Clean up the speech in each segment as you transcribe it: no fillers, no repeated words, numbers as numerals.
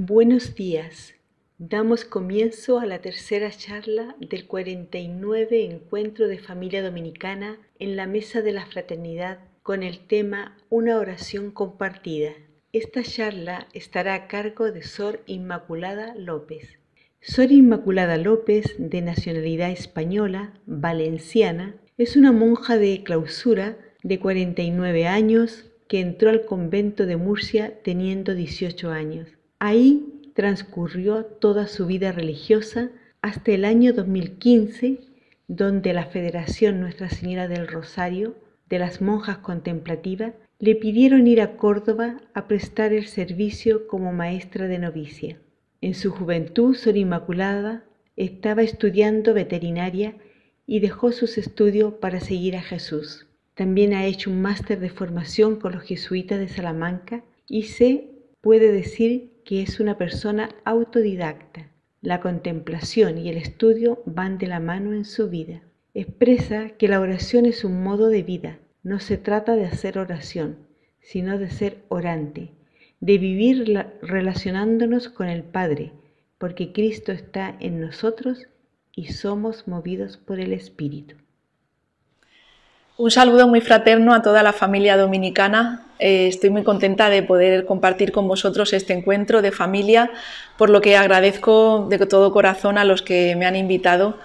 Buenos días. Damos comienzo a la tercera charla del 49 Encuentro de Familia Dominicana en la Mesa de la Fraternidad con el tema Una oración compartida. Esta charla estará a cargo de Sor Inmaculada López. Sor Inmaculada López, de nacionalidad española, valenciana, es una monja de clausura de 49 años que entró al convento de Murcia teniendo 18 años. Ahí transcurrió toda su vida religiosa hasta el año 2015, donde la Federación Nuestra Señora del Rosario de las Monjas Contemplativas le pidieron ir a Córdoba a prestar el servicio como maestra de novicia. En su juventud, Sor Inmaculada estaba estudiando veterinaria y dejó sus estudios para seguir a Jesús. También ha hecho un máster de formación con los jesuitas de Salamanca y se puede decir que es una persona autodidacta. La contemplación y el estudio van de la mano en su vida. Expresa que la oración es un modo de vida. No se trata de hacer oración, sino de ser orante, de vivir relacionándonos con el Padre, porque Cristo está en nosotros y somos movidos por el Espíritu. Un saludo muy fraterno a toda la familia dominicana. Estoy muy contenta de poder compartir con vosotros este encuentro de familia, por lo que agradezco de todo corazón a los que me han invitado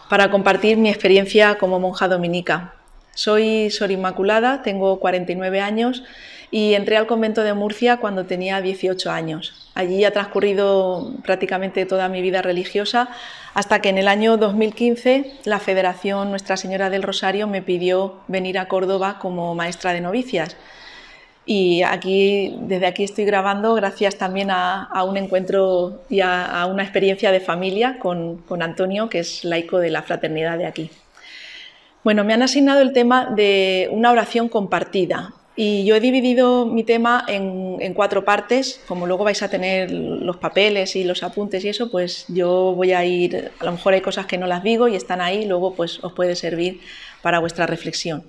para compartir mi experiencia como monja dominica. Soy Sor Inmaculada, tengo 49 años y entré al convento de Murcia cuando tenía 18 años. Allí ha transcurrido prácticamente toda mi vida religiosa hasta que en el año 2015 la Federación Nuestra Señora del Rosario me pidió venir a Córdoba como maestra de novicias. Y desde aquí estoy grabando gracias también a un encuentro y a una experiencia de familia con Antonio, que es laico de la fraternidad de aquí. Bueno, me han asignado el tema de una oración compartida. Y yo he dividido mi tema en 4 partes. Como luego vais a tener los papeles y los apuntes y eso, pues yo voy a ir, a lo mejor hay cosas que no las digo y están ahí, luego pues os puede servir para vuestra reflexión.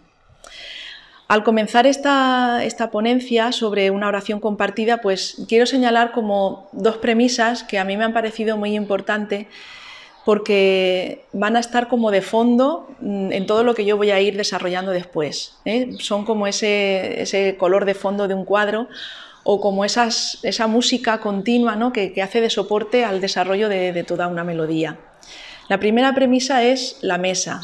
Al comenzar esta ponencia sobre una oración compartida, pues quiero señalar como 2 premisas que a mí me han parecido muy importantes, porque van a estar como de fondo en todo lo que yo voy a ir desarrollando después, ¿eh? Son como ese color de fondo de un cuadro o como esa música continua, ¿no? que hace de soporte al desarrollo de toda una melodía. La primera premisa es la mesa.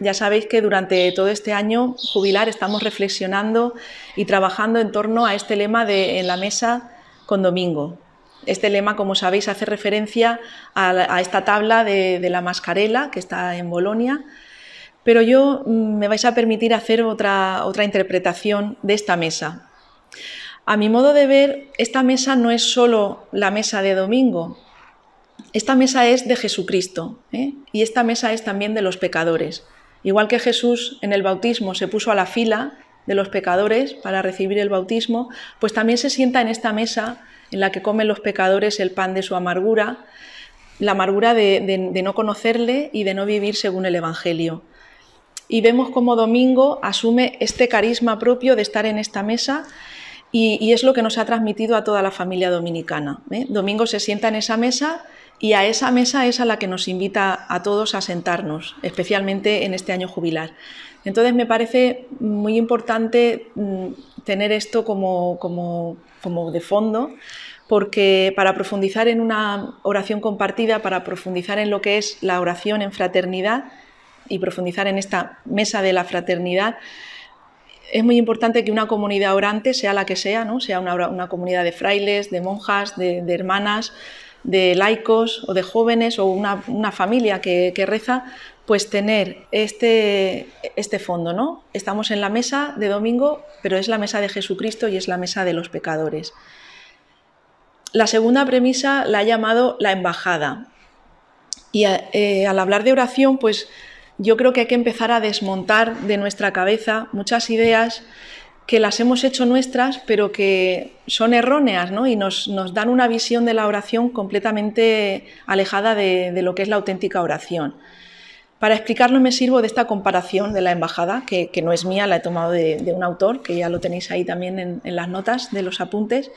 Ya sabéis que durante todo este año jubilar estamos reflexionando y trabajando en torno a este lema de en la mesa con domingo. Este lema, como sabéis, hace referencia a esta tabla de la Mascarela, que está en Bolonia, pero yo me vais a permitir hacer otra interpretación de esta mesa. A mi modo de ver, esta mesa no es solo la mesa de domingo, esta mesa es de Jesucristo, ¿eh? Y esta mesa es también de los pecadores. Igual que Jesús en el bautismo se puso a la fila de los pecadores para recibir el bautismo, pues también se sienta en esta mesa en la que comen los pecadores el pan de su amargura, la amargura de no conocerle y de no vivir según el Evangelio. Y vemos cómo Domingo asume este carisma propio de estar en esta mesa y es lo que nos ha transmitido a toda la familia dominicana, ¿eh? Domingo se sienta en esa mesa y a esa mesa es a la que nos invita a todos a sentarnos, especialmente en este año jubilar. Entonces me parece muy importante tener esto como de fondo, porque para profundizar en una oración compartida, para profundizar en lo que es la oración en fraternidad y profundizar en esta mesa de la fraternidad, es muy importante que una comunidad orante, sea la que sea, ¿no? Sea una comunidad de frailes, de monjas, de hermanas, de laicos o de jóvenes o una familia que reza, pues tener este fondo, ¿no? Estamos en la mesa de domingo, pero es la mesa de Jesucristo y es la mesa de los pecadores. La segunda premisa la he llamado la embajada. Y al hablar de oración, pues yo creo que hay que empezar a desmontar de nuestra cabeza muchas ideas que las hemos hecho nuestras, pero que son erróneas, ¿no? Y nos dan una visión de la oración completamente alejada de lo que es la auténtica oración. Para explicarlo me sirvo de esta comparación de la embajada, que no es mía, la he tomado de un autor, que ya lo tenéis ahí también en las notas de los apuntes.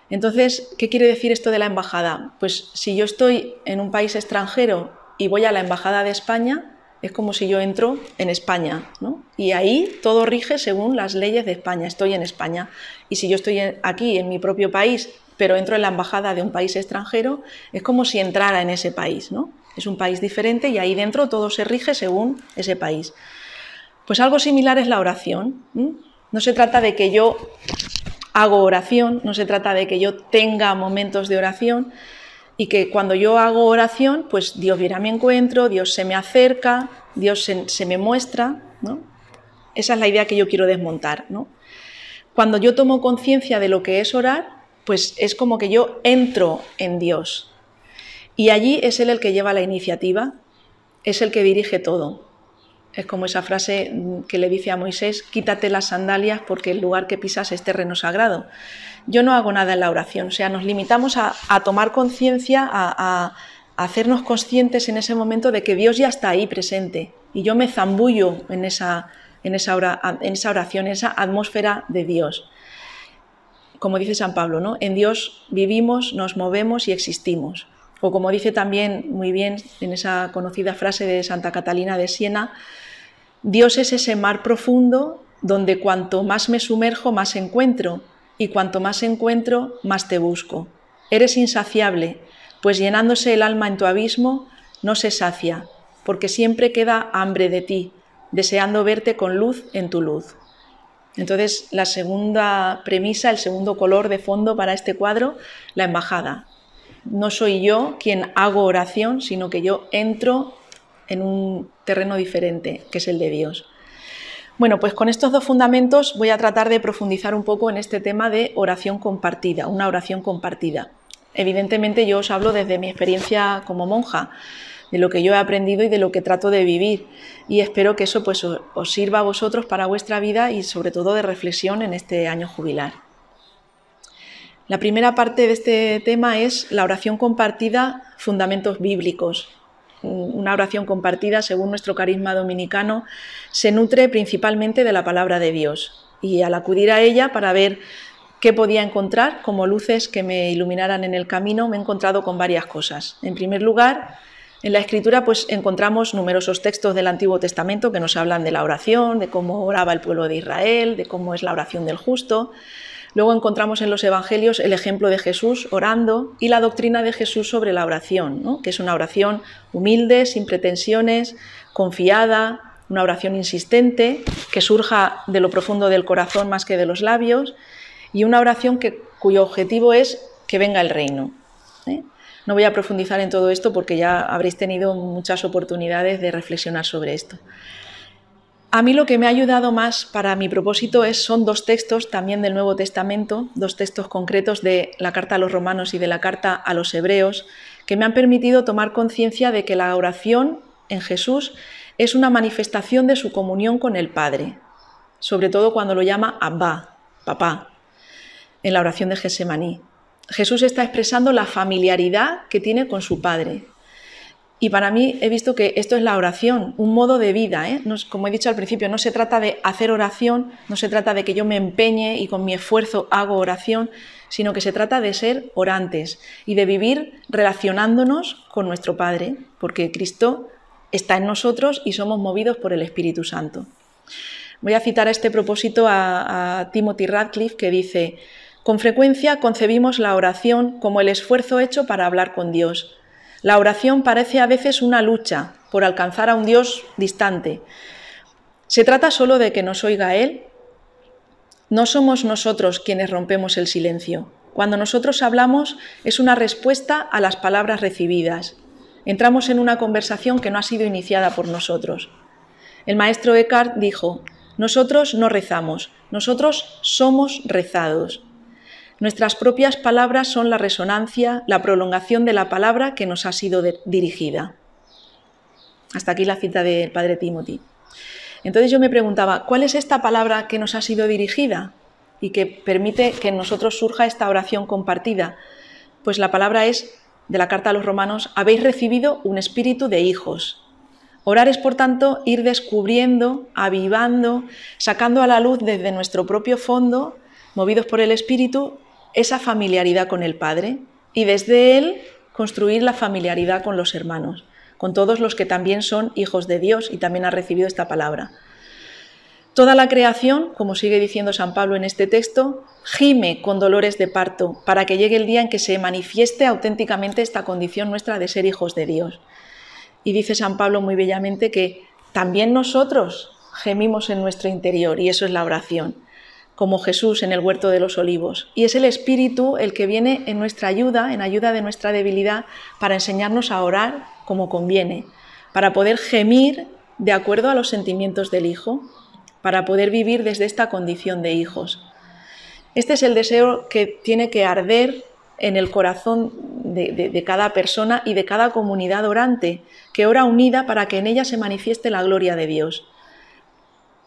Entonces, ¿qué quiere decir esto de la embajada? Pues si yo estoy en un país extranjero y voy a la embajada de España, es como si yo entro en España, ¿no? Y ahí todo rige según las leyes de España, estoy en España. Y si yo estoy aquí en mi propio país, pero entro en la embajada de un país extranjero, es como si entrara en ese país, ¿no? Es un país diferente y ahí dentro todo se rige según ese país. Pues algo similar es la oración. No se trata de que yo hago oración, no se trata de que yo tenga momentos de oración y que cuando yo hago oración, pues Dios viene a mi encuentro, Dios se me acerca, Dios se me muestra, ¿no? Esa es la idea que yo quiero desmontar, ¿no? Cuando yo tomo conciencia de lo que es orar, pues es como que yo entro en Dios y allí es Él el que lleva la iniciativa, es el que dirige todo. Es como esa frase que le dice a Moisés, quítate las sandalias porque el lugar que pisas es terreno sagrado. Yo no hago nada en la oración, o sea, nos limitamos a tomar conciencia, a hacernos conscientes en ese momento de que Dios ya está ahí presente y yo me zambullo en esa oración, en esa atmósfera de Dios. Como dice San Pablo, ¿no? En Dios vivimos, nos movemos y existimos. O como dice también muy bien en esa conocida frase de Santa Catalina de Siena, Dios es ese mar profundo donde cuanto más me sumerjo, más encuentro, y cuanto más encuentro, más te busco. Eres insaciable, pues llenándose el alma en tu abismo, no se sacia, porque siempre queda hambre de ti, deseando verte con luz en tu luz. Entonces, la segunda premisa, el segundo color de fondo para este cuadro, la embajada. No soy yo quien hago oración, sino que yo entro en un terreno diferente, que es el de Dios. Bueno, pues con estos dos fundamentos voy a tratar de profundizar un poco en este tema de oración compartida, una oración compartida. Evidentemente yo os hablo desde mi experiencia como monja, de lo que yo he aprendido y de lo que trato de vivir, y espero que eso pues os sirva a vosotros para vuestra vida y sobre todo de reflexión en este año jubilar. La primera parte de este tema es la oración compartida, fundamentos bíblicos. Una oración compartida, según nuestro carisma dominicano, se nutre principalmente de la palabra de Dios, y al acudir a ella para ver qué podía encontrar como luces que me iluminaran en el camino, me he encontrado con varias cosas. En primer lugar, en la Escritura pues encontramos numerosos textos del Antiguo Testamento que nos hablan de la oración, de cómo oraba el pueblo de Israel, de cómo es la oración del justo. Luego encontramos en los Evangelios el ejemplo de Jesús orando y la doctrina de Jesús sobre la oración, ¿no? Que es una oración humilde, sin pretensiones, confiada, una oración insistente, que surja de lo profundo del corazón más que de los labios, y una oración cuyo objetivo es que venga el reino. No voy a profundizar en todo esto porque ya habréis tenido muchas oportunidades de reflexionar sobre esto. A mí lo que me ha ayudado más para mi propósito son dos textos también del Nuevo Testamento, dos textos concretos de la carta a los Romanos y de la carta a los Hebreos, que me han permitido tomar conciencia de que la oración en Jesús es una manifestación de su comunión con el Padre, sobre todo cuando lo llama Abba, papá, en la oración de Getsemaní. Jesús está expresando la familiaridad que tiene con su Padre. Y para mí he visto que esto es la oración, un modo de vida, como he dicho al principio, no se trata de hacer oración, no se trata de que yo me empeñe y con mi esfuerzo hago oración, sino que se trata de ser orantes y de vivir relacionándonos con nuestro Padre, porque Cristo está en nosotros y somos movidos por el Espíritu Santo. Voy a citar a este propósito a Timothy Radcliffe, que dice: con frecuencia concebimos la oración como el esfuerzo hecho para hablar con Dios. La oración parece a veces una lucha por alcanzar a un Dios distante. ¿Se trata solo de que nos oiga Él? No somos nosotros quienes rompemos el silencio. Cuando nosotros hablamos es una respuesta a las palabras recibidas. Entramos en una conversación que no ha sido iniciada por nosotros. El maestro Eckhart dijo: nosotros no rezamos, nosotros somos rezados. Nuestras propias palabras son la resonancia, la prolongación de la palabra que nos ha sido dirigida. Hasta aquí la cita del padre Timothy. Entonces yo me preguntaba, ¿cuál es esta palabra que nos ha sido dirigida y que permite que en nosotros surja esta oración compartida? Pues la palabra es, de la carta a los Romanos, habéis recibido un espíritu de hijos. Orar es, por tanto, ir descubriendo, avivando, sacando a la luz desde nuestro propio fondo, movidos por el Espíritu, esa familiaridad con el Padre y desde Él construir la familiaridad con los hermanos, con todos los que también son hijos de Dios y también han recibido esta palabra. Toda la creación, como sigue diciendo San Pablo en este texto, gime con dolores de parto para que llegue el día en que se manifieste auténticamente esta condición nuestra de ser hijos de Dios. Y dice San Pablo muy bellamente que también nosotros gemimos en nuestro interior, y eso es la oración, como Jesús en el huerto de los olivos. Y es el Espíritu el que viene en nuestra ayuda, en ayuda de nuestra debilidad, para enseñarnos a orar como conviene, para poder gemir de acuerdo a los sentimientos del Hijo, para poder vivir desde esta condición de hijos. Este es el deseo que tiene que arder en el corazón de cada persona y de cada comunidad orante, que ora unida para que en ella se manifieste la gloria de Dios.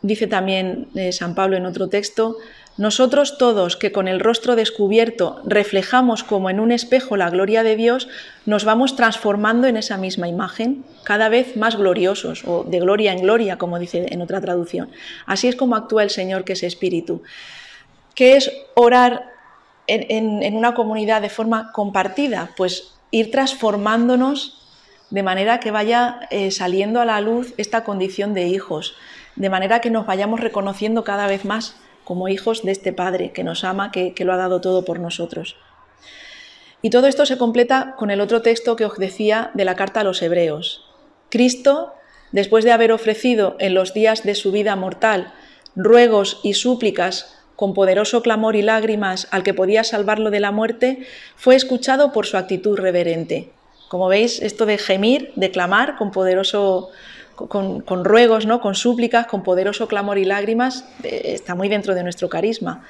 Dice también San Pablo en otro texto: nosotros todos que con el rostro descubierto reflejamos como en un espejo la gloria de Dios, nos vamos transformando en esa misma imagen, cada vez más gloriosos, o de gloria en gloria, como dice en otra traducción. Así es como actúa el Señor, que es Espíritu. ¿Qué es orar en una comunidad de forma compartida? Pues ir transformándonos de manera que vaya saliendo a la luz esta condición de hijos, de manera que nos vayamos reconociendo cada vez más como hijos de este Padre que nos ama, que lo ha dado todo por nosotros. Y todo esto se completa con el otro texto que os decía de la carta a los Hebreos. Cristo, después de haber ofrecido en los días de su vida mortal ruegos y súplicas con poderoso clamor y lágrimas al que podía salvarlo de la muerte, fue escuchado por su actitud reverente. Como veis, esto de gemir, de clamar con poderoso con ruegos, ¿no? Con súplicas, con poderoso clamor y lágrimas, está muy dentro de nuestro carisma.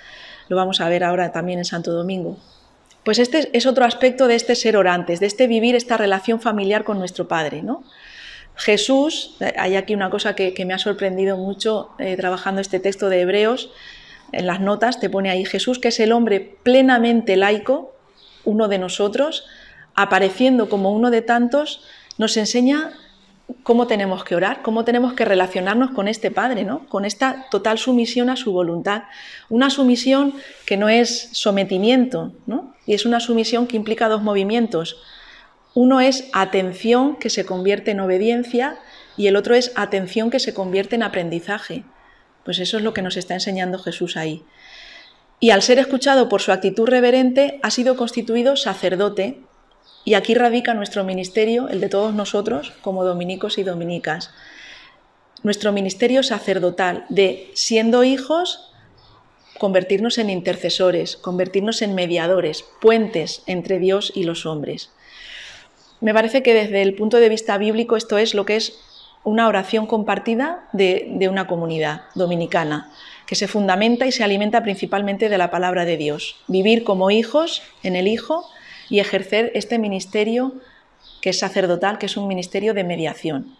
Lo vamos a ver ahora también en Santo Domingo. Pues este es otro aspecto de este ser orantes, de este vivir esta relación familiar con nuestro Padre, ¿no? Jesús, hay aquí una cosa que me ha sorprendido mucho trabajando este texto de Hebreos, en las notas te pone ahí: Jesús, que es el hombre plenamente laico, uno de nosotros, apareciendo como uno de tantos, nos enseña cómo tenemos que orar, cómo tenemos que relacionarnos con este Padre, ¿no? Con esta total sumisión a su voluntad. Una sumisión que no es sometimiento, ¿no? Y es una sumisión que implica dos movimientos. Uno es atención, que se convierte en obediencia, y el otro es atención, que se convierte en aprendizaje. Pues eso es lo que nos está enseñando Jesús ahí. Y al ser escuchado por su actitud reverente, ha sido constituido sacerdote. Y aquí radica nuestro ministerio, el de todos nosotros, como dominicos y dominicas. Nuestro ministerio sacerdotal de, siendo hijos, convertirnos en intercesores, convertirnos en mediadores, puentes entre Dios y los hombres. Me parece que desde el punto de vista bíblico esto es lo que es una oración compartida de una comunidad dominicana, que se fundamenta y se alimenta principalmente de la palabra de Dios. Vivir como hijos en el Hijo y ejercer este ministerio que es sacerdotal, que es un ministerio de mediación.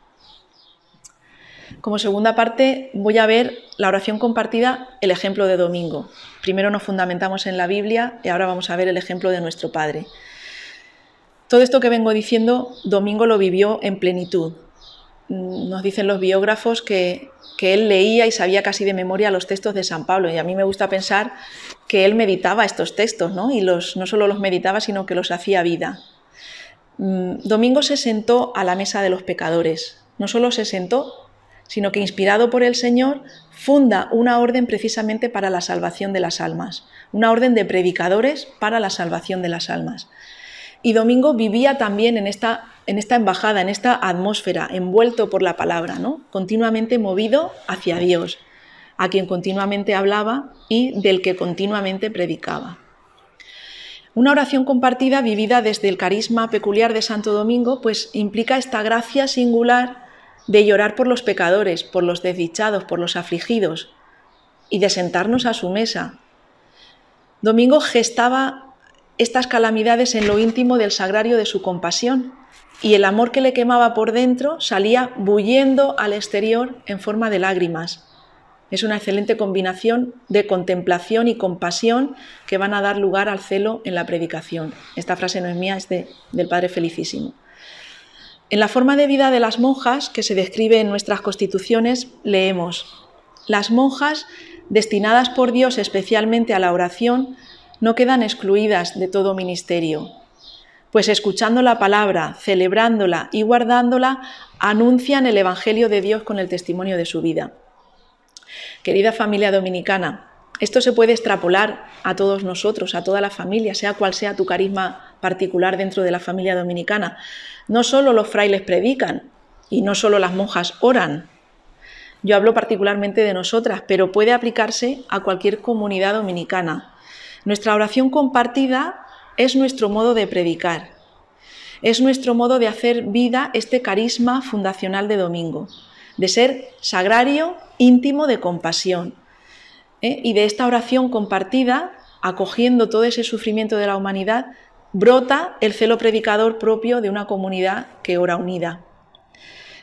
Como segunda parte voy a ver la oración compartida, el ejemplo de Domingo. Primero nos fundamentamos en la Biblia y ahora vamos a ver el ejemplo de nuestro Padre. Todo esto que vengo diciendo, Domingo lo vivió en plenitud. Nos dicen los biógrafos que él leía y sabía casi de memoria los textos de San Pablo, y a mí me gusta pensar que él meditaba estos textos, ¿no? Y no solo los meditaba, sino que los hacía vida. Domingo se sentó a la mesa de los pecadores. No solo se sentó, sino que, inspirado por el Señor, funda una orden precisamente para la salvación de las almas, una orden de predicadores para la salvación de las almas. Y Domingo vivía también en esta embajada, en esta atmósfera, envuelto por la palabra, ¿no? Continuamente movido hacia Dios, a quien continuamente hablaba y del que continuamente predicaba. Una oración compartida vivida desde el carisma peculiar de Santo Domingo, pues implica esta gracia singular de llorar por los pecadores, por los desdichados, por los afligidos, y de sentarnos a su mesa. Domingo gestaba estas calamidades en lo íntimo del sagrario de su compasión, y el amor que le quemaba por dentro salía bullendo al exterior en forma de lágrimas. Es una excelente combinación de contemplación y compasión que van a dar lugar al celo en la predicación. Esta frase no es mía, es del Padre Felicísimo. En la forma de vida de las monjas, que se describe en nuestras constituciones, leemos: las monjas, destinadas por Dios especialmente a la oración, no quedan excluidas de todo ministerio, pues escuchando la palabra, celebrándola y guardándola, anuncian el Evangelio de Dios con el testimonio de su vida. Querida familia dominicana, esto se puede extrapolar a todos nosotros, a toda la familia, sea cual sea tu carisma particular dentro de la familia dominicana. No solo los frailes predican y no solo las monjas oran. Yo hablo particularmente de nosotras, pero puede aplicarse a cualquier comunidad dominicana. Nuestra oración compartida es nuestro modo de predicar, es nuestro modo de hacer vida este carisma fundacional de domingo, de ser sagrario íntimo de compasión. Y de esta oración compartida, acogiendo todo ese sufrimiento de la humanidad, brota el celo predicador propio de una comunidad que ora unida.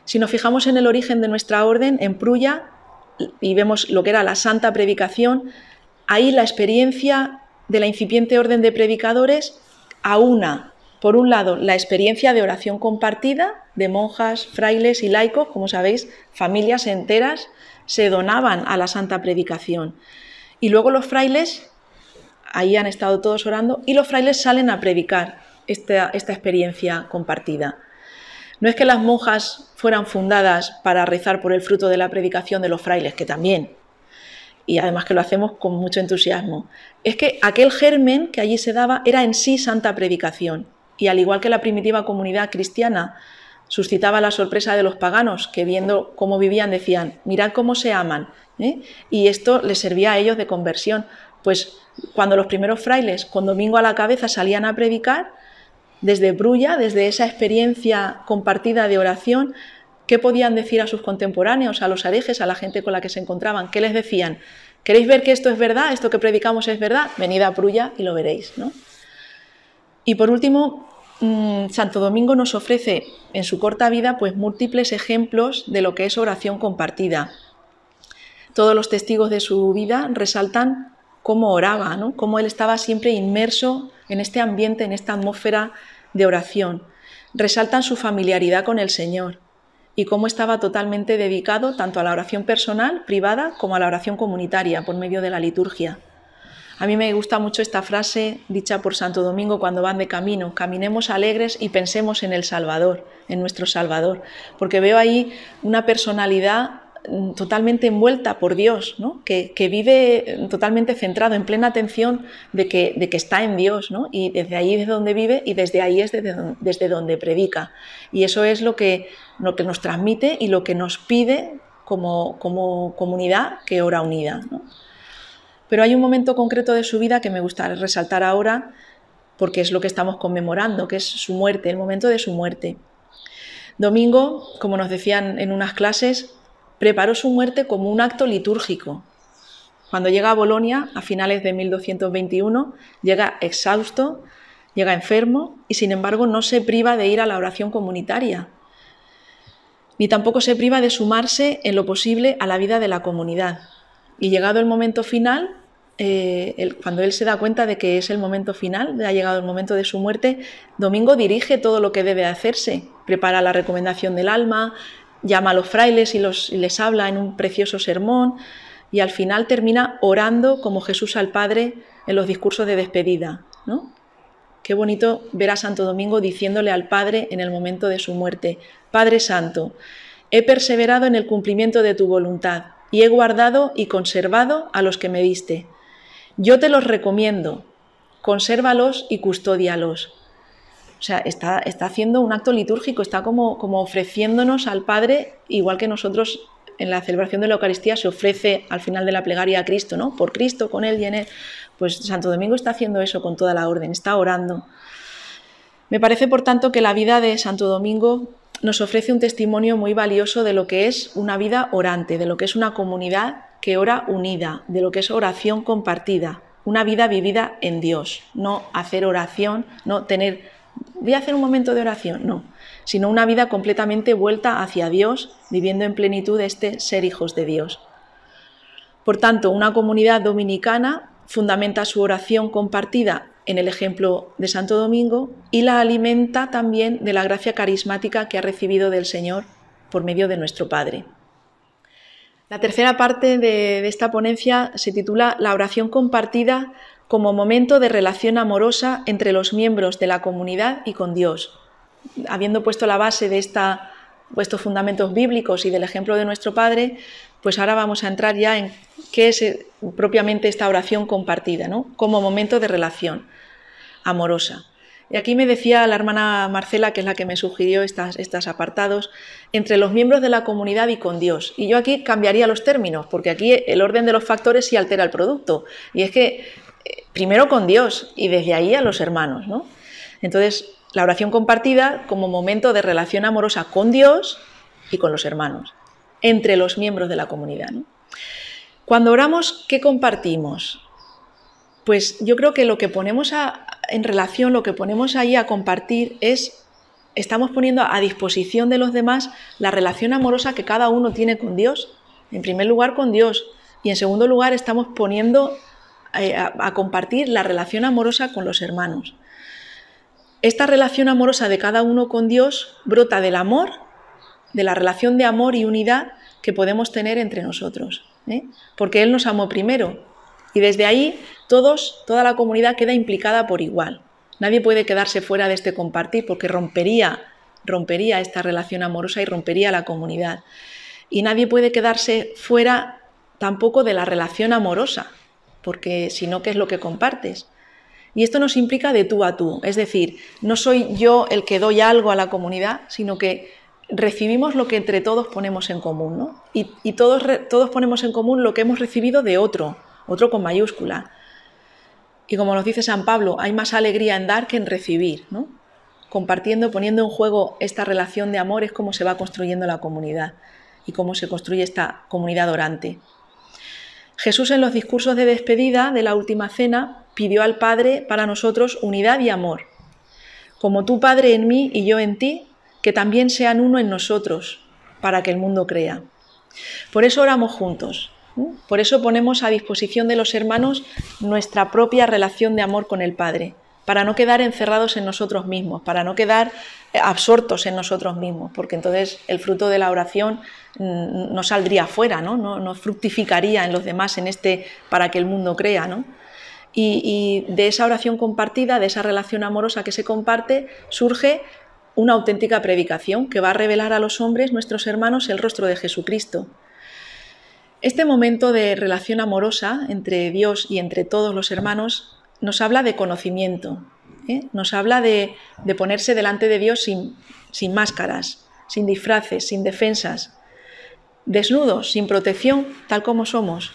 Si nos fijamos en el origen de nuestra orden, en Prulla, y vemos lo que era la santa predicación, ahí la experiencia de la incipiente orden de predicadores aúna, por un lado, la experiencia de oración compartida de monjas, frailes y laicos, como sabéis, familias enteras se donaban a la santa predicación. Y luego los frailes, ahí han estado todos orando, y los frailes salen a predicar esta experiencia compartida. No es que las monjas fueran fundadas para rezar por el fruto de la predicación de los frailes, que también, y además que lo hacemos con mucho entusiasmo. Es que aquel germen que allí se daba era en sí santa predicación, y al igual que la primitiva comunidad cristiana suscitaba la sorpresa de los paganos, que viendo cómo vivían decían, mirad cómo se aman, y esto les servía a ellos de conversión. Pues cuando los primeros frailes, con domingo a la cabeza, salían a predicar, desde Prulla, desde esa experiencia compartida de oración, ¿qué podían decir a sus contemporáneos, a los herejes, a la gente con la que se encontraban? ¿Qué les decían? ¿Queréis ver que esto es verdad? ¿Esto que predicamos es verdad? Venid a Prulla y lo veréis, ¿no? Y por último, Santo Domingo nos ofrece en su corta vida pues múltiples ejemplos de lo que es oración compartida. Todos los testigos de su vida resaltan cómo oraba, ¿no? Cómo él estaba siempre inmerso en este ambiente, en esta atmósfera de oración. Resaltan su familiaridad con el Señor y cómo estaba totalmente dedicado tanto a la oración personal, privada, como a la oración comunitaria por medio de la liturgia. A mí me gusta mucho esta frase dicha por Santo Domingo cuando van de camino: caminemos alegres y pensemos en el Salvador, en nuestro Salvador, porque veo ahí una personalidad totalmente envuelta por Dios, ¿no? que vive totalmente centrado, en plena atención de que está en Dios, ¿no? Y desde ahí es donde vive y desde ahí es desde donde predica. Y eso es lo que nos transmite y lo que nos pide como comunidad que ora unida, ¿no? Pero hay un momento concreto de su vida que me gusta resaltar ahora, porque es lo que estamos conmemorando, que es su muerte, el momento de su muerte. Domingo, como nos decían en unas clases, preparó su muerte como un acto litúrgico. Cuando llega a Bolonia, a finales de 1221, llega exhausto, llega enfermo y sin embargo no se priva de ir a la oración comunitaria, ni tampoco se priva de sumarse en lo posible a la vida de la comunidad. Y llegado el momento final, cuando él se da cuenta de que es el momento final, ha llegado el momento de su muerte, Domingo dirige todo lo que debe hacerse, prepara la recomendación del alma, llama a los frailes y les habla en un precioso sermón y al final termina orando como Jesús al Padre en los discursos de despedida, ¿no? Qué bonito ver a Santo Domingo diciéndole al Padre en el momento de su muerte: Padre Santo, he perseverado en el cumplimiento de tu voluntad y he guardado y conservado a los que me diste. Yo te los recomiendo, consérvalos y custódialos. O sea, está haciendo un acto litúrgico, está como ofreciéndonos al Padre, igual que nosotros en la celebración de la Eucaristía se ofrece al final de la plegaria a Cristo, ¿no? Por Cristo, con Él y en Él. Pues Santo Domingo está haciendo eso con toda la orden, está orando. Me parece, por tanto, que la vida de Santo Domingo nos ofrece un testimonio muy valioso de lo que es una vida orante, de lo que es una comunidad que ora unida, de lo que es oración compartida, una vida vivida en Dios, no hacer oración, no tener... voy a hacer un momento de oración, no, sino una vida completamente vuelta hacia Dios, viviendo en plenitud este ser hijos de Dios. Por tanto, una comunidad dominicana fundamenta su oración compartida en el ejemplo de Santo Domingo y la alimenta también de la gracia carismática que ha recibido del Señor por medio de nuestro Padre. La tercera parte de esta ponencia se titula La oración compartida como momento de relación amorosa entre los miembros de la comunidad y con Dios. Habiendo puesto la base de estos fundamentos bíblicos y del ejemplo de nuestro Padre, pues ahora vamos a entrar ya en qué es propiamente esta oración compartida, ¿no? Como momento de relación amorosa. Y aquí me decía la hermana Marcela, que es la que me sugirió estos apartados, entre los miembros de la comunidad y con Dios. Y yo aquí cambiaría los términos, porque aquí el orden de los factores sí altera el producto. Y es que primero con Dios y desde ahí a los hermanos, ¿no? Entonces, la oración compartida como momento de relación amorosa con Dios y con los hermanos, entre los miembros de la comunidad, ¿no? Cuando oramos, ¿qué compartimos? Pues yo creo que lo que ponemos en relación, lo que ponemos ahí a compartir estamos poniendo a disposición de los demás la relación amorosa que cada uno tiene con Dios. En primer lugar con Dios y en segundo lugar estamos poniendo a compartir la relación amorosa con los hermanos. Esta relación amorosa de cada uno con Dios brota del amor, de la relación de amor y unidad que podemos tener entre nosotros, porque Él nos amó primero y desde ahí toda la comunidad queda implicada por igual. Nadie puede quedarse fuera de este compartir porque rompería esta relación amorosa y rompería la comunidad. Y nadie puede quedarse fuera tampoco de la relación amorosa, porque si no, ¿qué es lo que compartes? Y esto nos implica de tú a tú, es decir, no soy yo el que doy algo a la comunidad, sino que recibimos lo que entre todos ponemos en común, ¿no? Y todos ponemos en común lo que hemos recibido de otro con mayúscula. Y como nos dice San Pablo, hay más alegría en dar que en recibir, ¿no? Compartiendo, poniendo en juego esta relación de amor es cómo se va construyendo la comunidad y cómo se construye esta comunidad orante. Jesús en los discursos de despedida de la última cena pidió al Padre para nosotros unidad y amor. Como tú, Padre, en mí y yo en ti, que también sean uno en nosotros, para que el mundo crea. Por eso oramos juntos. Por eso ponemos a disposición de los hermanos nuestra propia relación de amor con el Padre, para no quedar encerrados en nosotros mismos, para no quedar absortos en nosotros mismos, porque entonces el fruto de la oración no saldría fuera, no fructificaría en los demás para que el mundo crea, ¿no? Y de esa oración compartida, de esa relación amorosa que se comparte, surge una auténtica predicación que va a revelar a los hombres, nuestros hermanos, el rostro de Jesucristo. Este momento de relación amorosa entre Dios y entre todos los hermanos nos habla de conocimiento, nos habla de ponerse delante de Dios sin máscaras, sin disfraces, sin defensas, desnudos, sin protección, tal como somos,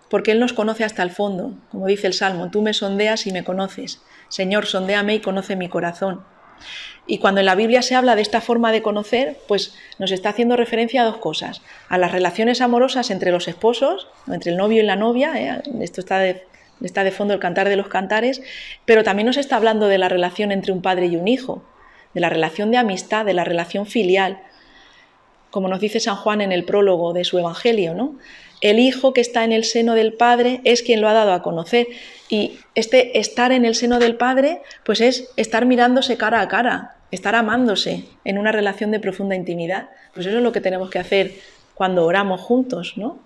porque Él nos conoce hasta el fondo, como dice el Salmo, tú me sondeas y me conoces, Señor, sondéame y conoce mi corazón. Y cuando en la Biblia se habla de esta forma de conocer, pues nos está haciendo referencia a dos cosas, a las relaciones amorosas entre los esposos, entre el novio y la novia, esto está de fondo el Cantar de los Cantares, pero también nos está hablando de la relación entre un padre y un hijo, de la relación de amistad, de la relación filial, como nos dice San Juan en el prólogo de su Evangelio, ¿no? El hijo que está en el seno del Padre es quien lo ha dado a conocer. Y este estar en el seno del Padre, pues es estar mirándose cara a cara, estar amándose en una relación de profunda intimidad. Pues eso es lo que tenemos que hacer cuando oramos juntos, ¿no?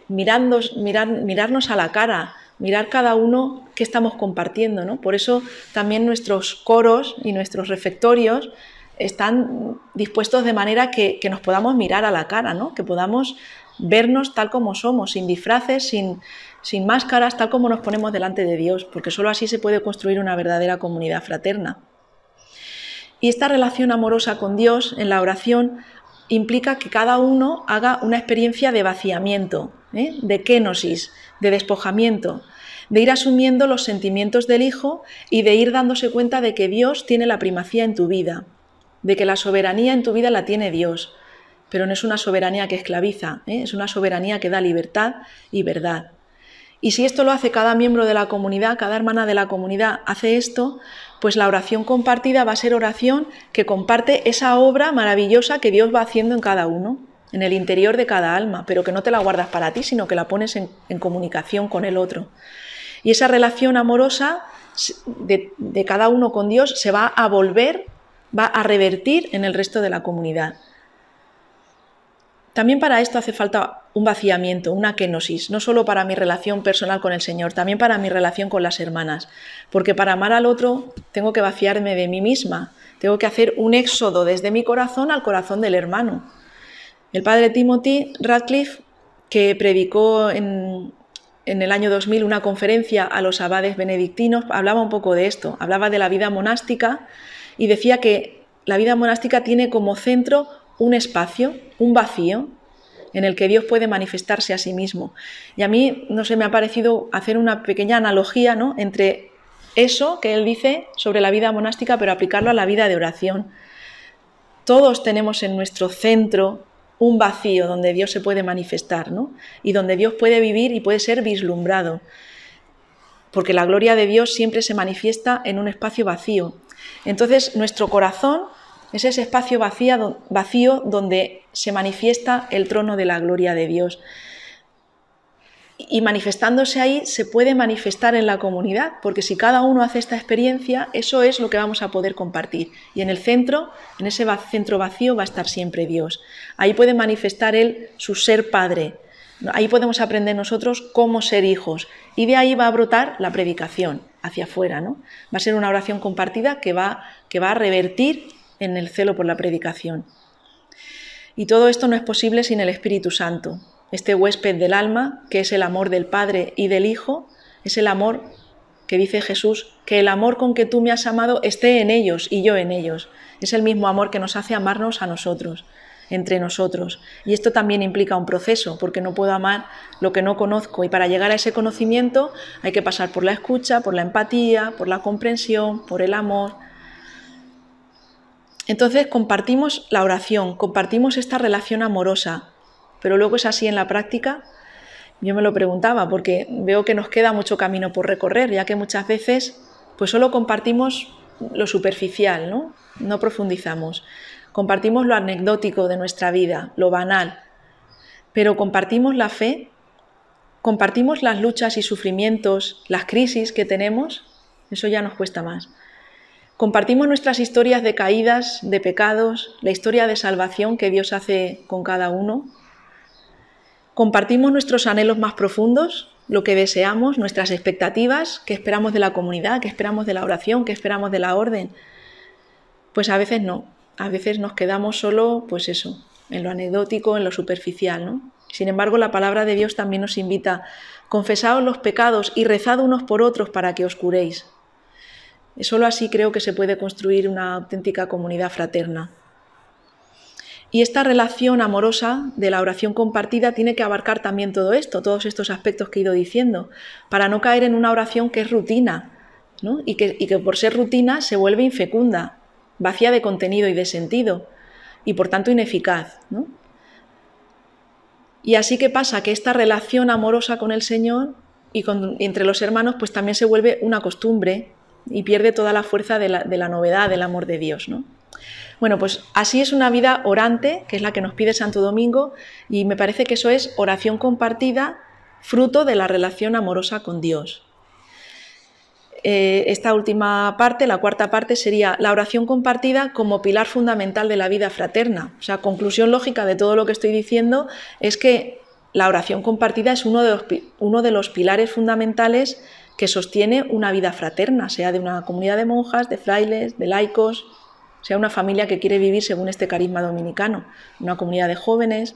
Mirarnos a la cara, mirar cada uno qué estamos compartiendo, ¿no? Por eso también nuestros coros y nuestros refectorios están dispuestos de manera que nos podamos mirar a la cara, ¿no? Que podamos vernos tal como somos, sin disfraces, sin máscaras, tal como nos ponemos delante de Dios, porque solo así se puede construir una verdadera comunidad fraterna. Y esta relación amorosa con Dios en la oración implica que cada uno haga una experiencia de vaciamiento, de kénosis, de despojamiento, de ir asumiendo los sentimientos del Hijo y de ir dándose cuenta de que Dios tiene la primacía en tu vida, de que la soberanía en tu vida la tiene Dios, pero no es una soberanía que esclaviza, es una soberanía que da libertad y verdad. Y si esto lo hace cada miembro de la comunidad, cada hermana de la comunidad hace esto, pues la oración compartida va a ser oración que comparte esa obra maravillosa que Dios va haciendo en cada uno, en el interior de cada alma, pero que no te la guardas para ti, sino que la pones en comunicación con el otro. Y esa relación amorosa de cada uno con Dios se va a revertir en el resto de la comunidad. también para esto hace falta un vaciamiento, una kenosis, no solo para mi relación personal con el Señor, también para mi relación con las hermanas, porque para amar al otro tengo que vaciarme de mí misma, tengo que hacer un éxodo desde mi corazón al corazón del hermano. El padre Timothy Radcliffe, que predicó en el año 2000 una conferencia a los abades benedictinos, hablaba un poco de esto, hablaba de la vida monástica y decía que la vida monástica tiene como centro un espacio, un vacío, en el que Dios puede manifestarse a sí mismo. Y a mí, no sé, me ha parecido hacer una pequeña analogía, ¿no?, entre eso que él dice sobre la vida monástica, pero aplicarlo a la vida de oración. Todos tenemos en nuestro centro un vacío donde Dios se puede manifestar, ¿no?, y donde Dios puede vivir y puede ser vislumbrado, porque la gloria de Dios siempre se manifiesta en un espacio vacío. Entonces, nuestro corazón es ese espacio vacío donde se manifiesta el trono de la gloria de Dios. Y manifestándose ahí se puede manifestar en la comunidad, porque si cada uno hace esta experiencia, eso es lo que vamos a poder compartir. Y en el centro, en ese centro vacío, va a estar siempre Dios. Ahí puede manifestar Él su ser Padre. Ahí podemos aprender nosotros cómo ser hijos. Y de ahí va a brotar la predicación hacia afuera, ¿no? Va a ser una oración compartida que va a revertir en el celo por la predicación. Y todo esto no es posible sin el Espíritu Santo. Este huésped del alma, que es el amor del Padre y del Hijo, es el amor que dice Jesús, que el amor con que tú me has amado esté en ellos y yo en ellos. Es el mismo amor que nos hace amarnos a nosotros, entre nosotros. Y esto también implica un proceso, porque no puedo amar lo que no conozco. Y para llegar a ese conocimiento hay que pasar por la escucha, por la empatía, por la comprensión, por el amor. Entonces compartimos la oración, compartimos esta relación amorosa, pero luego es así en la práctica. Yo me lo preguntaba porque veo que nos queda mucho camino por recorrer, ya que muchas veces pues solo compartimos lo superficial, ¿no? No profundizamos. Compartimos lo anecdótico de nuestra vida, lo banal, pero compartimos la fe, compartimos las luchas y sufrimientos, las crisis que tenemos, eso ya nos cuesta más. Compartimos nuestras historias de caídas, de pecados, la historia de salvación que Dios hace con cada uno. Compartimos nuestros anhelos más profundos, lo que deseamos, nuestras expectativas, qué esperamos de la comunidad, qué esperamos de la oración, qué esperamos de la orden. Pues a veces no, a veces nos quedamos solo, pues eso, en lo anecdótico, en lo superficial, ¿no? Sin embargo, la palabra de Dios también nos invita: confesaos los pecados y rezad unos por otros para que os curéis. Solo así creo que se puede construir una auténtica comunidad fraterna. Y esta relación amorosa de la oración compartida tiene que abarcar también todo esto, todos estos aspectos que he ido diciendo, para no caer en una oración que es rutina, ¿no? y que por ser rutina se vuelve infecunda, vacía de contenido y de sentido, y por tanto ineficaz, ¿no? Y así que pasa que esta relación amorosa con el Señor y entre los hermanos pues también se vuelve una costumbre y pierde toda la fuerza de la novedad del amor de Dios, ¿no? Bueno, pues así es una vida orante, que es la que nos pide Santo Domingo, y me parece que eso es oración compartida, fruto de la relación amorosa con Dios. Esta última parte, la cuarta parte, sería la oración compartida como pilar fundamental de la vida fraterna. O sea, conclusión lógica de todo lo que estoy diciendo es que la oración compartida es uno de los pilares fundamentales que sostiene una vida fraterna, sea de una comunidad de monjas, de frailes, de laicos, sea una familia que quiere vivir según este carisma dominicano, una comunidad de jóvenes.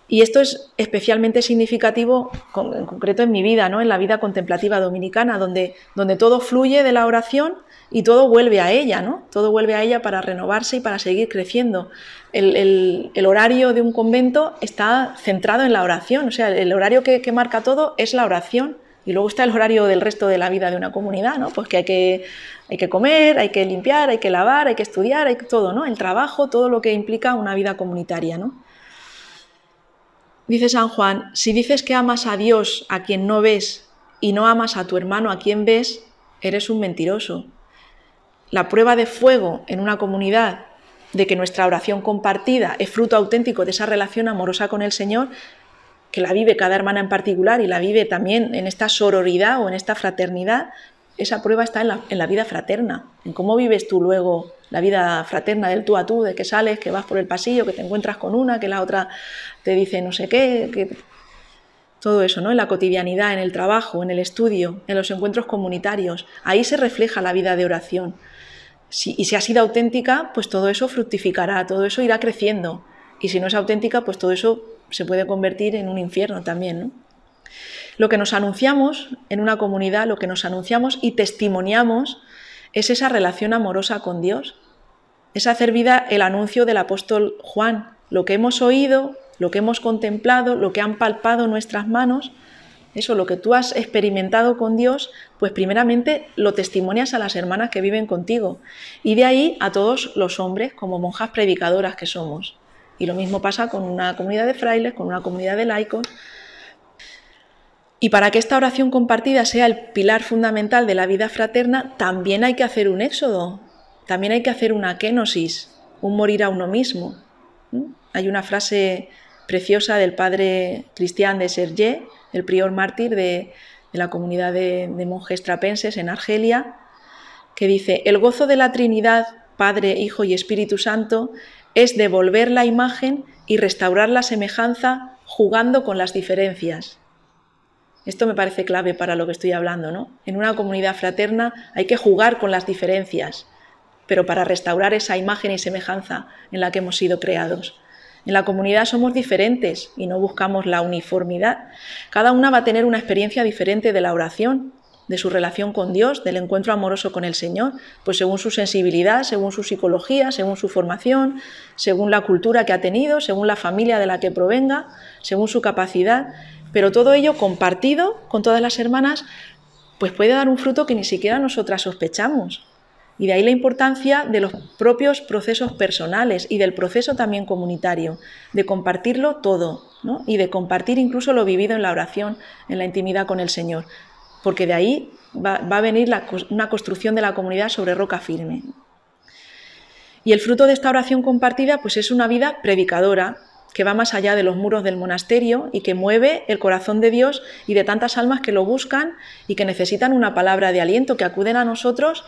Y esto es especialmente significativo, en concreto en mi vida, ¿no? En la vida contemplativa dominicana, donde todo fluye de la oración y todo vuelve a ella, ¿no? Todo vuelve a ella para renovarse y para seguir creciendo. El horario de un convento está centrado en la oración, o sea, el horario que marca todo es la oración. Y luego está el horario del resto de la vida de una comunidad, ¿no? Pues que hay que comer, hay que limpiar, hay que lavar, hay que estudiar, hay todo, ¿no? El trabajo, todo lo que implica una vida comunitaria, ¿no? Dice San Juan: si dices que amas a Dios a quien no ves y no amas a tu hermano a quien ves, eres un mentiroso. La prueba de fuego en una comunidad de que nuestra oración compartida es fruto auténtico de esa relación amorosa con el Señor, que la vive cada hermana en particular y la vive también en esta sororidad o en esta fraternidad, esa prueba está en la vida fraterna, en cómo vives tú luego la vida fraterna del tú a tú, de que sales, que vas por el pasillo, que te encuentras con una, que la otra te dice no sé qué, que todo eso, ¿no? En la cotidianidad, en el trabajo, en el estudio, en los encuentros comunitarios, ahí se refleja la vida de oración. Y si ha sido auténtica, pues todo eso fructificará, todo eso irá creciendo. Y si no es auténtica, pues todo eso se puede convertir en un infierno también, ¿no? Lo que nos anunciamos en una comunidad, lo que nos anunciamos y testimoniamos es esa relación amorosa con Dios. Es hacer vida el anuncio del apóstol Juan, lo que hemos oído, lo que hemos contemplado, lo que han palpado nuestras manos, eso, lo que tú has experimentado con Dios, pues primeramente lo testimonias a las hermanas que viven contigo y de ahí a todos los hombres como monjas predicadoras que somos. Y lo mismo pasa con una comunidad de frailes, con una comunidad de laicos. Y para que esta oración compartida sea el pilar fundamental de la vida fraterna, también hay que hacer un éxodo, también hay que hacer una kénosis, un morir a uno mismo. Hay una frase preciosa del padre Cristián de Sergé, el prior mártir de la comunidad de monjes trapenses en Argelia, que dice: el gozo de la Trinidad, Padre, Hijo y Espíritu Santo, es devolver la imagen y restaurar la semejanza jugando con las diferencias. Esto me parece clave para lo que estoy hablando, ¿no? En una comunidad fraterna hay que jugar con las diferencias, pero para restaurar esa imagen y semejanza en la que hemos sido creados. En la comunidad somos diferentes y no buscamos la uniformidad. Cada una va a tener una experiencia diferente de la oración, de su relación con Dios, del encuentro amoroso con el Señor, pues según su sensibilidad, según su psicología, según su formación, según la cultura que ha tenido, según la familia de la que provenga, según su capacidad. Pero todo ello compartido con todas las hermanas, pues puede dar un fruto que ni siquiera nosotras sospechamos. Y de ahí la importancia de los propios procesos personales y del proceso también comunitario, de compartirlo todo, ¿no? Y de compartir incluso lo vivido en la oración, en la intimidad con el Señor, porque de ahí va a venir una construcción de la comunidad sobre roca firme. Y el fruto de esta oración compartida pues es una vida predicadora, que va más allá de los muros del monasterio y que mueve el corazón de Dios y de tantas almas que lo buscan y que necesitan una palabra de aliento, que acuden a nosotros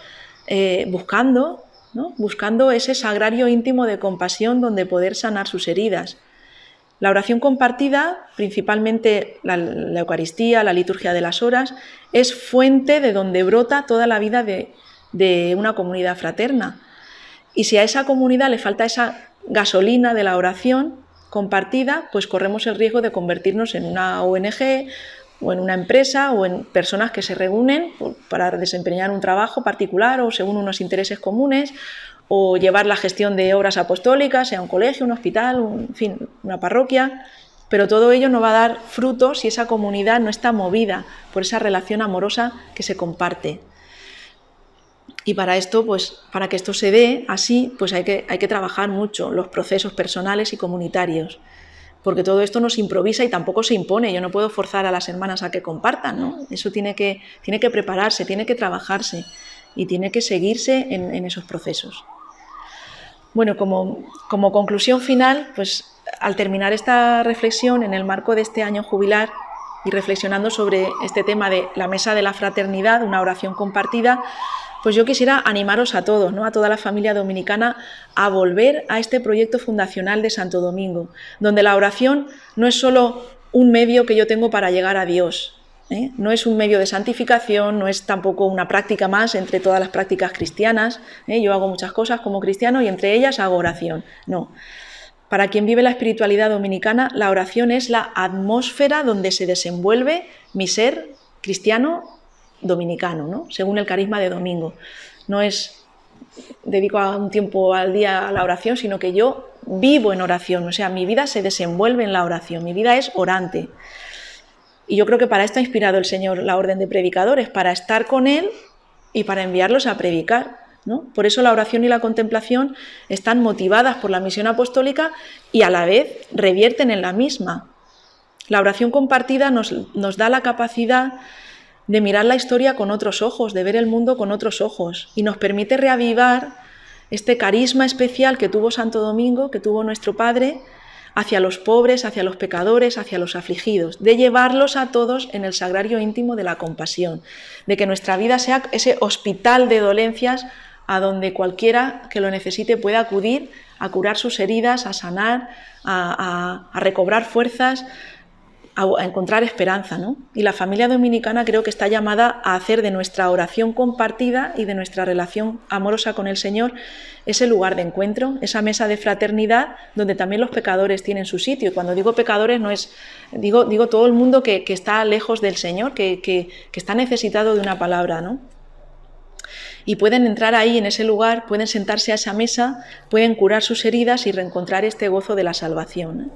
buscando, ¿no? Buscando ese sagrario íntimo de compasión donde poder sanar sus heridas. La oración compartida, principalmente la Eucaristía, la liturgia de las horas, es fuente de donde brota toda la vida de una comunidad fraterna. Y si a esa comunidad le falta esa gasolina de la oración compartida, pues corremos el riesgo de convertirnos en una ONG o en una empresa o en personas que se reúnen para desempeñar un trabajo particular o según unos intereses comunes, o llevar la gestión de obras apostólicas, sea un colegio, un hospital, en fin, una parroquia, pero todo ello no va a dar fruto si esa comunidad no está movida por esa relación amorosa que se comparte. Y para esto, pues, para que esto se dé así, pues hay que trabajar mucho los procesos personales y comunitarios, porque todo esto no se improvisa y tampoco se impone. Yo no puedo forzar a las hermanas a que compartan, ¿no? Eso tiene que prepararse, tiene que trabajarse y tiene que seguirse en esos procesos. Bueno, como conclusión final, pues al terminar esta reflexión en el marco de este año jubilar y reflexionando sobre este tema de la mesa de la fraternidad, una oración compartida, pues yo quisiera animaros a todos, ¿no? A toda la familia dominicana, a volver a este proyecto fundacional de Santo Domingo, donde la oración no es solo un medio que yo tengo para llegar a Dios, ¿eh? No es un medio de santificación, no es tampoco una práctica más entre todas las prácticas cristianas, ¿eh? Yo hago muchas cosas como cristiano y entre ellas hago oración. No. Para quien vive la espiritualidad dominicana, la oración es la atmósfera donde se desenvuelve mi ser cristiano dominicano, ¿no? Según el carisma de domingo. No es dedico un tiempo al día a la oración, sino que yo vivo en oración, o sea, mi vida se desenvuelve en la oración, mi vida es orante. Y yo creo que para esto ha inspirado el Señor la orden de predicadores, para estar con Él y para enviarlos a predicar, ¿no? Por eso la oración y la contemplación están motivadas por la misión apostólica y a la vez revierten en la misma. La oración compartida nos da la capacidad de mirar la historia con otros ojos, de ver el mundo con otros ojos, y nos permite reavivar este carisma especial que tuvo Santo Domingo, que tuvo nuestro Padre, hacia los pobres, hacia los pecadores, hacia los afligidos, de llevarlos a todos en el sagrario íntimo de la compasión, de que nuestra vida sea ese hospital de dolencias a donde cualquiera que lo necesite pueda acudir a curar sus heridas, a sanar, a recobrar fuerzas, a encontrar esperanza, ¿no? Y la familia dominicana creo que está llamada a hacer de nuestra oración compartida y de nuestra relación amorosa con el Señor ese lugar de encuentro, esa mesa de fraternidad donde también los pecadores tienen su sitio. Y cuando digo pecadores no es, digo todo el mundo que está lejos del Señor, que está necesitado de una palabra, ¿no? Y pueden entrar ahí en ese lugar, pueden sentarse a esa mesa, pueden curar sus heridas y reencontrar este gozo de la salvación, ¿eh?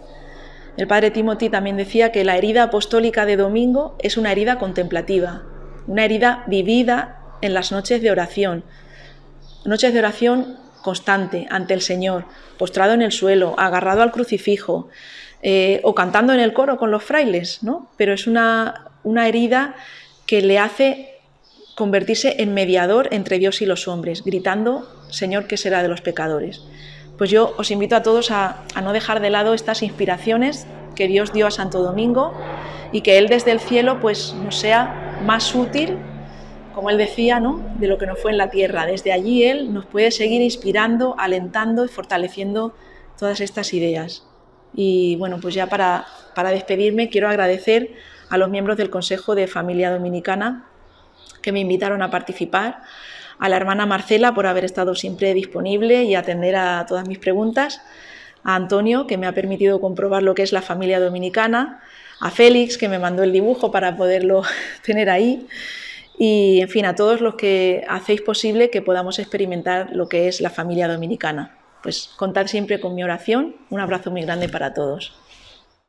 El padre Timothy también decía que la herida apostólica de domingo es una herida contemplativa, una herida vivida en las noches de oración constante ante el Señor, postrado en el suelo, agarrado al crucifijo, o cantando en el coro con los frailes, ¿no? Pero es una herida que le hace convertirse en mediador entre Dios y los hombres, gritando: Señor, ¿qué será de los pecadores? Pues yo os invito a todos a no dejar de lado estas inspiraciones que Dios dio a Santo Domingo y que Él desde el cielo pues nos sea más útil, como Él decía, ¿no?, de lo que nos fue en la tierra. Desde allí Él nos puede seguir inspirando, alentando y fortaleciendo todas estas ideas. Y bueno, pues ya para despedirme quiero agradecer a los miembros del Consejo de Familia Dominicana que me invitaron a participar, a la hermana Marcela por haber estado siempre disponible y atender a todas mis preguntas, a Antonio, que me ha permitido comprobar lo que es la familia dominicana, a Félix, que me mandó el dibujo para poderlo tener ahí, y en fin, a todos los que hacéis posible que podamos experimentar lo que es la familia dominicana. Pues contad siempre con mi oración. Un abrazo muy grande para todos.